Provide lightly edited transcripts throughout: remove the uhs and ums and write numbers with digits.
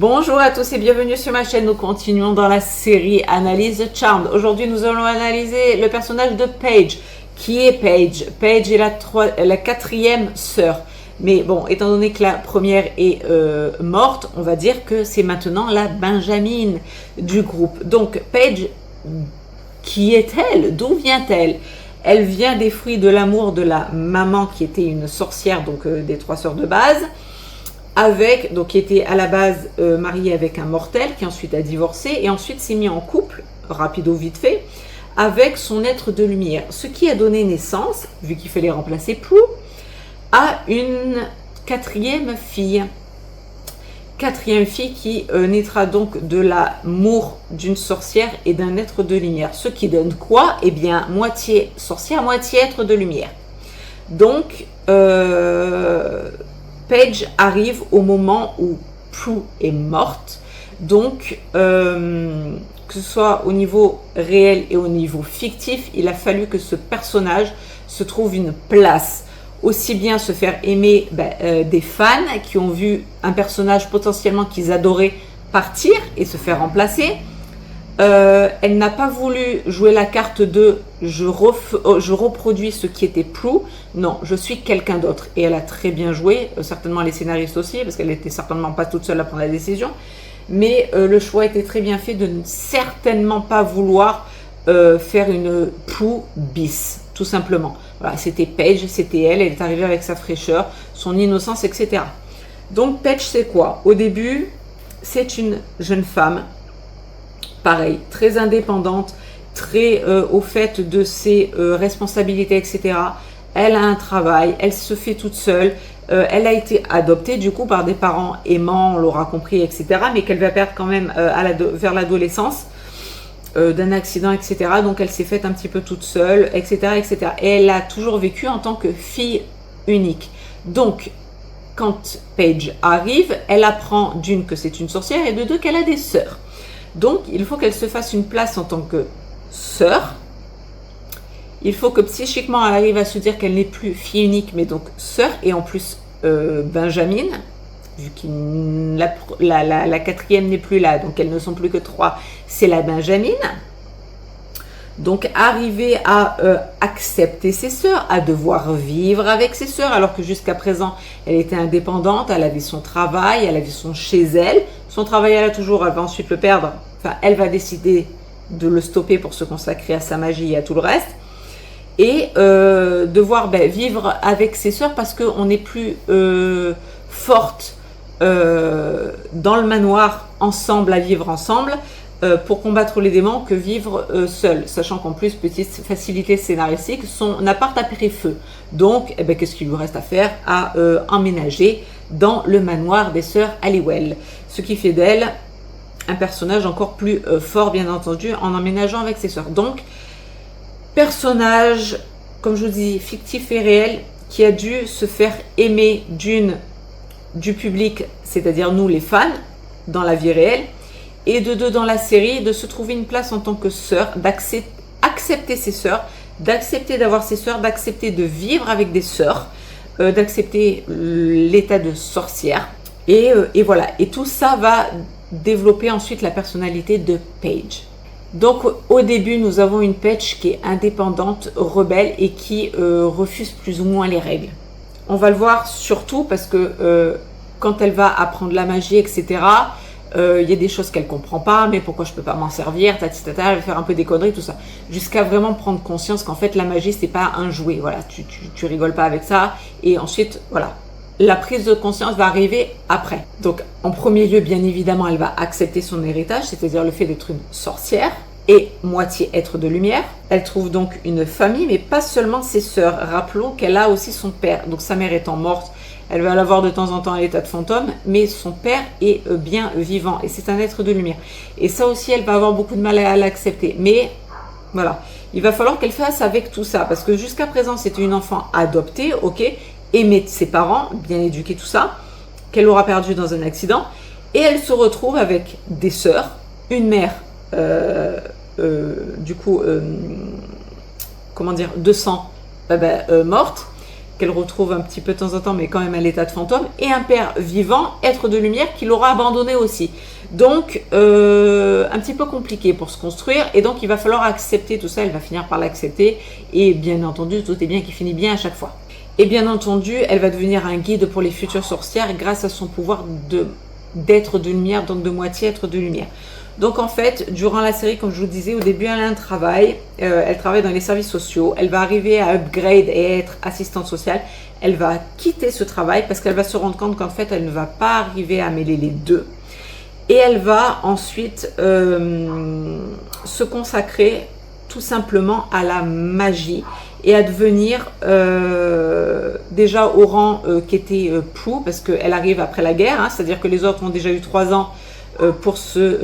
Bonjour à tous et bienvenue sur ma chaîne. Nous continuons dans la série Analyse Charmed. Aujourd'hui, nous allons analyser le personnage de Paige. Qui est Paige? Paige est la quatrième sœur. Mais bon, étant donné que la première est morte, on va dire que c'est maintenant la Benjamin du groupe. Donc, Paige, qui est-elle? D'où vient-elle? Elle vient des fruits de l'amour de la maman qui était une sorcière, donc des trois sœurs de base. Donc qui était à la base marié avec un mortel qui ensuite a divorcé et ensuite s'est mis en couple, rapido vite fait, avec son être de lumière. Ce qui a donné naissance, vu qu'il fallait remplacer Prue, à une quatrième fille. Quatrième fille qui naîtra donc de l'amour d'une sorcière et d'un être de lumière. Ce qui donne quoi? Eh bien, moitié sorcière, moitié être de lumière. Donc, Paige arrive au moment où Prue est morte, donc que ce soit au niveau réel et au niveau fictif, il a fallu que ce personnage se trouve une place, aussi bien se faire aimer des fans qui ont vu un personnage potentiellement qu'ils adoraient partir et se faire remplacer. Elle n'a pas voulu jouer la carte de je reproduis ce qui était Prue. Non, je suis quelqu'un d'autre. Et elle a très bien joué, certainement les scénaristes aussi, parce qu'elle n'était certainement pas toute seule à prendre la décision. Mais le choix était très bien fait de ne certainement pas vouloir faire une Prue bis, tout simplement. Voilà, c'était Paige, c'était elle est arrivée avec sa fraîcheur, son innocence, etc. Donc Paige, c'est quoi? Au début, c'est une jeune femme. Pareil, très indépendante, très au fait de ses responsabilités, etc. Elle a un travail, elle se fait toute seule. Elle a été adoptée du coup par des parents aimants, on l'aura compris, etc. Mais qu'elle va perdre quand même vers l'adolescence d'un accident, etc. Donc elle s'est faite un petit peu toute seule, etc., etc. Et elle a toujours vécu en tant que fille unique. Donc, quand Paige arrive, elle apprend d'une que c'est une sorcière et de deux qu'elle a des sœurs. Donc, il faut qu'elle se fasse une place en tant que sœur. Il faut que psychiquement, elle arrive à se dire qu'elle n'est plus fille unique, mais donc sœur, et en plus Benjamin, vu que la quatrième n'est plus là, donc elles ne sont plus que trois, c'est la Benjamin. Donc, arriver à accepter ses sœurs, à devoir vivre avec ses sœurs, alors que jusqu'à présent, elle était indépendante, elle avait son travail, elle avait son chez elle. Son travail, elle a toujours, elle va ensuite le perdre. Enfin, elle va décider de le stopper pour se consacrer à sa magie et à tout le reste. Et devoir vivre avec ses sœurs parce qu'on n'est plus forte dans le manoir ensemble, à vivre ensemble, pour combattre les démons que vivre seul, sachant qu'en plus, petite facilité scénaristique, son appart a pris feu. Donc, qu'est-ce qu'il lui reste à faire? À emménager dans le manoir des sœurs Halliwell, ce qui fait d'elle un personnage encore plus fort, bien entendu, en emménageant avec ses sœurs. Donc, personnage, comme je vous dis, fictif et réel, qui a dû se faire aimer du public, c'est-à-dire nous les fans, dans la vie réelle, et de deux dans la série, de se trouver une place en tant que sœur, d'accepter ses sœurs, d'accepter d'avoir ses sœurs, d'accepter de vivre avec des sœurs, d'accepter l'état de sorcière. Et voilà. Et tout ça va développer ensuite la personnalité de Paige. Donc au début, nous avons une Paige qui est indépendante, rebelle et qui refuse plus ou moins les règles. On va le voir surtout parce que quand elle va apprendre la magie, etc., y a des choses qu'elle comprend pas, mais pourquoi je peux pas m'en servir, elle va faire un peu des conneries, tout ça, jusqu'à vraiment prendre conscience qu'en fait la magie c'est pas un jouet, voilà, tu rigoles pas avec ça, et ensuite voilà, la prise de conscience va arriver après. Donc en premier lieu, bien évidemment, elle va accepter son héritage, c'est-à-dire le fait d'être une sorcière et moitié être de lumière. Elle trouve donc une famille, mais pas seulement ses sœurs. Rappelons qu'elle a aussi son père, donc sa mère étant morte, elle va l'avoir de temps en temps à l'état de fantôme, mais son père est bien vivant et c'est un être de lumière. Et ça aussi, elle va avoir beaucoup de mal à l'accepter. Mais voilà, il va falloir qu'elle fasse avec tout ça, parce que jusqu'à présent, c'était une enfant adoptée, ok, aimée de ses parents, bien éduquée, tout ça, qu'elle aura perdu dans un accident, et elle se retrouve avec des sœurs, une mère, du coup, comment dire, de sang, morte, qu'elle retrouve un petit peu de temps en temps, mais quand même à l'état de fantôme, et un père vivant, être de lumière, qui l'aura abandonné aussi. Donc, un petit peu compliqué pour se construire, et donc il va falloir accepter tout ça, elle va finir par l'accepter, et bien entendu, tout est bien qui finit bien à chaque fois. Et bien entendu, elle va devenir un guide pour les futures sorcières grâce à son pouvoir d'être de lumière, donc de moitié être de lumière. Donc en fait, durant la série, comme je vous disais, au début, elle a un travail, elle travaille dans les services sociaux, elle va arriver à upgrade et être assistante sociale. Elle va quitter ce travail parce qu'elle va se rendre compte qu'en fait, elle ne va pas arriver à mêler les deux. Et elle va ensuite se consacrer tout simplement à la magie et à devenir déjà au rang qu'était Prue, parce qu'elle arrive après la guerre, hein, c'est-à-dire que les autres ont déjà eu 3 ans pour se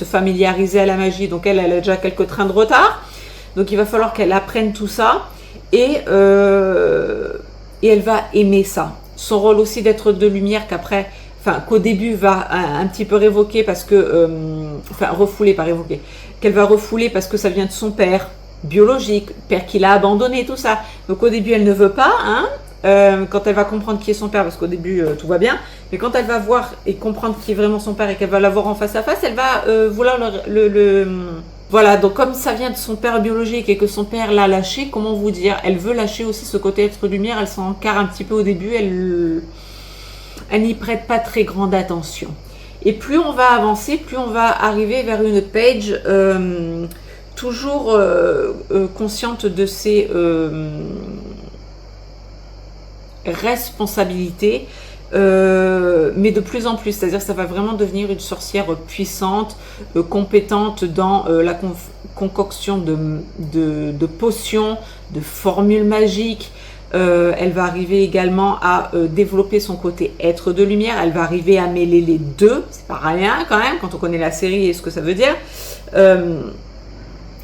familiariser à la magie. Donc elle a déjà quelques trains de retard. Donc il va falloir qu'elle apprenne tout ça et elle va aimer ça. Son rôle aussi d'être de lumière qu'au début va un petit peu révoquer parce que, refouler, pas révoquer, qu'elle va refouler parce que ça vient de son père biologique, père qui l'a abandonné, tout ça. Donc au début elle ne veut pas, hein. Quand elle va comprendre qui est son père, parce qu'au début tout va bien, mais quand elle va voir et comprendre qui est vraiment son père et qu'elle va l'avoir en face à face, elle va vouloir Voilà, donc comme ça vient de son père biologique et que son père l'a lâché, comment vous dire, elle veut lâcher aussi ce côté être lumière, elle s'en encarre un petit peu au début, elle n'y prête pas très grande attention. Et plus on va avancer, plus on va arriver vers une Paige toujours consciente de ses responsabilités, mais de plus en plus, c'est-à-dire que ça va vraiment devenir une sorcière puissante, compétente dans la concoction de potions, de formules magiques. Elle va arriver également à développer son côté être de lumière, elle va arriver à mêler les deux, c'est pas rien quand même quand on connaît la série et ce que ça veut dire,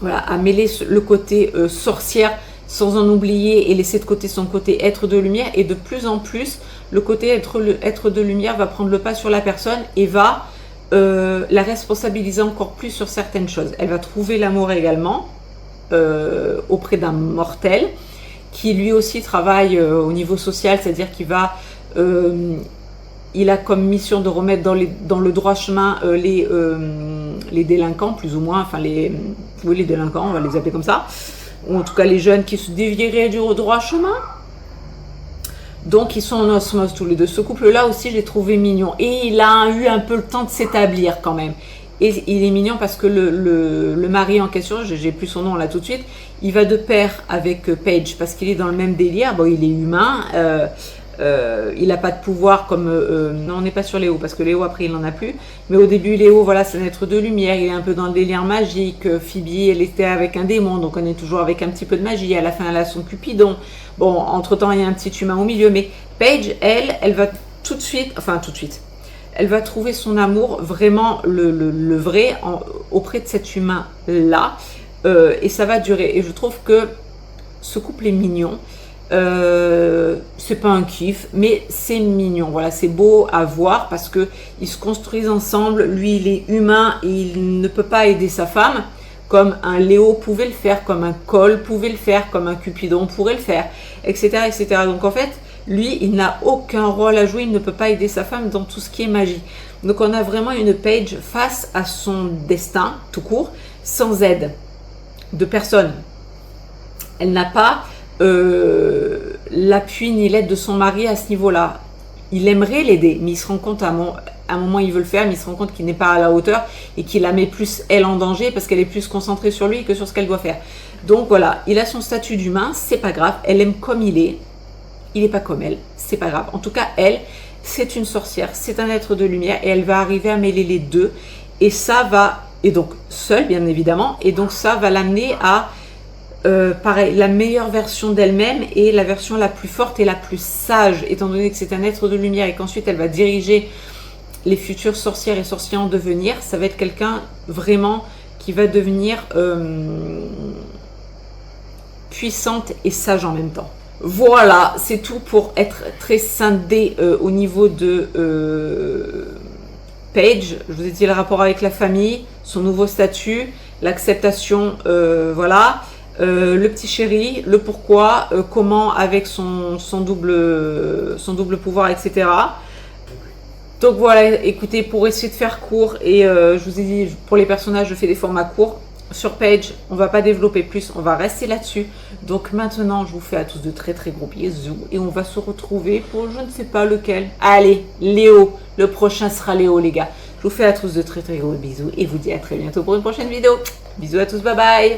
voilà, à mêler le côté sorcière sans en oublier et laisser de côté son côté être de lumière, et de plus en plus le côté être de lumière va prendre le pas sur la personne et va la responsabiliser encore plus sur certaines choses. Elle va trouver l'amour également auprès d'un mortel qui lui aussi travaille au niveau social, c'est-à-dire qu'il va il a comme mission de remettre dans le droit chemin les délinquants, plus ou moins, les délinquants, on va les appeler comme ça, ou en tout cas les jeunes qui se dévieraient du droit chemin. Donc ils sont en osmose tous les deux. Ce couple-là aussi, je l'ai trouvé mignon. Et il a eu un peu le temps de s'établir quand même. Et il est mignon parce que le mari en question, j'ai plus son nom là tout de suite, il va de pair avec Paige parce qu'il est dans le même délire. Bon, il est humain, il n'a pas de pouvoir comme... non, on n'est pas sur Léo parce que Léo après il n'en a plus. Mais au début, Léo, voilà, c'est un être de lumière, il est un peu dans le délire magique. Phoebe, elle était avec un démon, donc on est toujours avec un petit peu de magie. À la fin, elle a son Cupidon. Bon, entre-temps, il y a un petit humain au milieu. Mais Paige, elle va tout de suite, elle va trouver son amour, vraiment le vrai, auprès de cet humain-là. Et ça va durer. Et je trouve que ce couple est mignon. C'est pas un kiff, mais c'est mignon. Voilà, c'est beau à voir parce que ils se construisent ensemble. Lui, il est humain et il ne peut pas aider sa femme comme un Léo pouvait le faire, comme un Cole pouvait le faire, comme un Cupidon pourrait le faire, etc., etc. Donc en fait, lui, il n'a aucun rôle à jouer, il ne peut pas aider sa femme dans tout ce qui est magie. Donc on a vraiment une Paige face à son destin, tout court, sans aide de personne. Elle n'a pas l'appui ni l'aide de son mari à ce niveau-là. Il aimerait l'aider, mais il se rend compte à un moment il veut le faire, mais il se rend compte qu'il n'est pas à la hauteur et qu'il la met plus elle en danger parce qu'elle est plus concentrée sur lui que sur ce qu'elle doit faire. Donc voilà, il a son statut d'humain, c'est pas grave, elle aime comme il est pas comme elle, c'est pas grave. En tout cas, elle, c'est une sorcière, c'est un être de lumière et elle va arriver à mêler les deux et ça va, et donc seule bien évidemment, et donc ça va l'amener à pareil, la meilleure version d'elle-même et la version la plus forte et la plus sage, étant donné que c'est un être de lumière et qu'ensuite elle va diriger les futures sorcières et sorciers en devenir. Ça va être quelqu'un vraiment qui va devenir puissante et sage en même temps. Voilà, c'est tout pour être très scindé au niveau de Paige. Je vous ai dit le rapport avec la famille, son nouveau statut, l'acceptation, voilà. le petit chéri, le pourquoi, comment avec son double pouvoir, etc. Donc voilà, écoutez, pour essayer de faire court, et je vous ai dit, pour les personnages, je fais des formats courts. Sur Page, on va pas développer plus, on va rester là-dessus. Donc maintenant, je vous fais à tous de très très gros bisous, et on va se retrouver pour je ne sais pas lequel. Allez, Léo, le prochain sera Léo, les gars. Je vous fais à tous de très très gros bisous, et vous dis à très bientôt pour une prochaine vidéo. Bisous à tous, bye bye.